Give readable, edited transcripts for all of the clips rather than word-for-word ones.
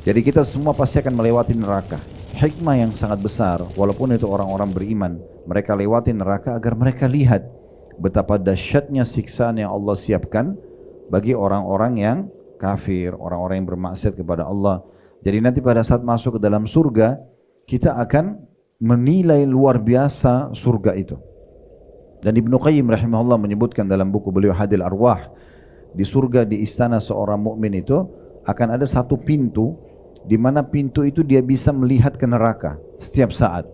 Jadi kita semua pasti akan melewati neraka. Hikmah yang sangat besar, walaupun itu orang-orang beriman, mereka lewati neraka agar mereka lihat betapa dahsyatnya siksaan yang Allah siapkan bagi orang-orang yang kafir, orang-orang yang bermaksiat kepada Allah. Jadi nanti pada saat masuk ke dalam surga, kita akan menilai luar biasa surga itu. Dan Ibnu Qayyim rahimahullah menyebutkan dalam buku beliau Hadil Arwah, di surga di istana seorang mukmin itu akan ada satu pintu, di mana pintu itu dia bisa melihat ke neraka setiap saat.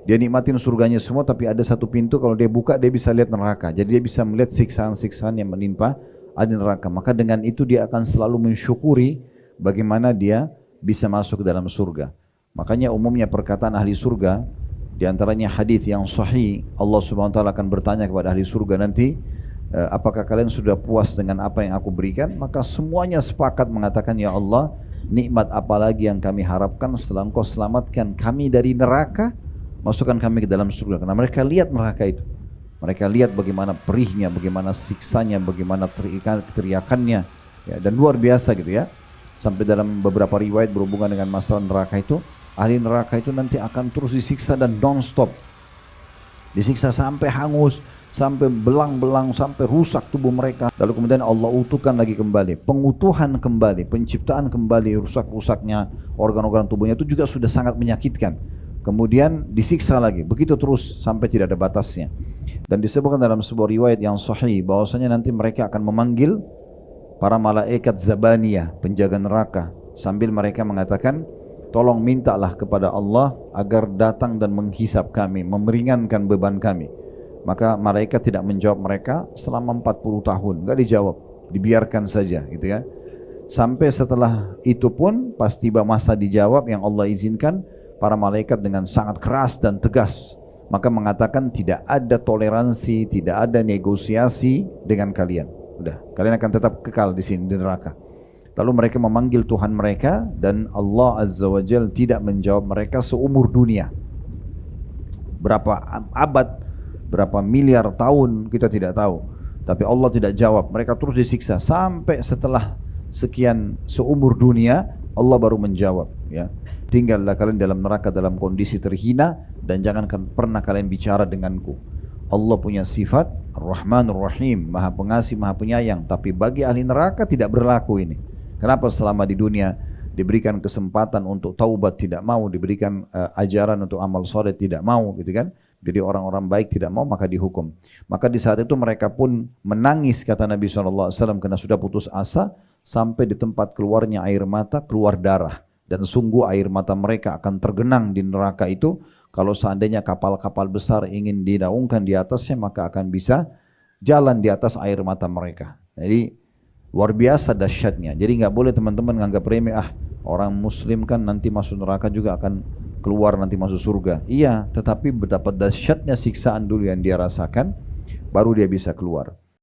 Dia nikmatin surganya semua, tapi ada satu pintu kalau dia buka dia bisa lihat neraka. Jadi dia bisa melihat siksaan-siksaan yang menimpa ada neraka. Maka dengan itu dia akan selalu mensyukuri bagaimana dia bisa masuk ke dalam surga. Makanya umumnya perkataan ahli surga, di antaranya hadis yang sahih, Allah Subhanahu wa taala akan bertanya kepada ahli surga nanti, apakah kalian sudah puas dengan apa yang aku berikan? Maka semuanya sepakat mengatakan, ya Allah, nikmat apa lagi yang kami harapkan setelah Engkau selamatkan kami dari neraka, masukkan kami ke dalam surga. Karena mereka lihat neraka itu, mereka lihat bagaimana perihnya, bagaimana siksanya, bagaimana teriakannya, ya, dan luar biasa gitu ya. Sampai dalam beberapa riwayat berhubungan dengan masalah neraka itu, ahli neraka itu nanti akan terus disiksa dan non-stop, disiksa sampai hangus, sampai belang-belang, sampai rusak tubuh mereka. Lalu kemudian Allah utuhkan lagi kembali, pengutuhan kembali, penciptaan kembali, rusak-rusaknya organ-organ tubuhnya itu juga sudah sangat menyakitkan. Kemudian disiksa lagi, begitu terus sampai tidak ada batasnya. Dan disebutkan dalam sebuah riwayat yang sahih bahwasanya nanti mereka akan memanggil para malaikat Zabaniyah, penjaga neraka, sambil mereka mengatakan, tolong mintalah kepada Allah agar datang dan menghisap kami, memeringankan beban kami. Maka malaikat tidak menjawab mereka selama 40 tahun, enggak dijawab, dibiarkan saja gitu ya. Sampai setelah itu pun pas tiba masa dijawab yang Allah izinkan, para malaikat dengan sangat keras dan tegas maka mengatakan tidak ada toleransi, tidak ada negosiasi dengan kalian. Udah, kalian akan tetap kekal di sini di neraka. Lalu mereka memanggil Tuhan mereka dan Allah Azza wa Jalla tidak menjawab mereka seumur dunia. Berapa abad, berapa miliar tahun kita tidak tahu, tapi Allah tidak jawab. Mereka terus disiksa sampai setelah sekian seumur dunia Allah baru menjawab, ya. Tinggallah kalian dalam neraka dalam kondisi terhina dan jangan pernah kalian bicara denganku. Allah punya sifat Ar-Rahmanur Rahim, Maha Pengasih, Maha Penyayang, tapi bagi ahli neraka tidak berlaku ini. Kenapa selama di dunia diberikan kesempatan untuk taubat tidak mau, diberikan ajaran untuk amal soleh tidak mau, gitu kan? Jadi orang-orang baik tidak mau maka dihukum. Maka di saat itu mereka pun menangis kata Nabi SAW karena sudah putus asa sampai di tempat keluarnya air mata, keluar darah. Dan sungguh air mata mereka akan tergenang di neraka itu. Kalau seandainya kapal-kapal besar ingin dinaungkan di atasnya maka akan bisa jalan di atas air mata mereka. Jadi luar biasa dahsyatnya. Jadi nggak boleh teman-teman nganggap remeh, orang muslim kan nanti masuk neraka juga akan keluar nanti masuk surga. Iya, tetapi betapa dahsyatnya siksaan dulu yang dia rasakan baru dia bisa keluar.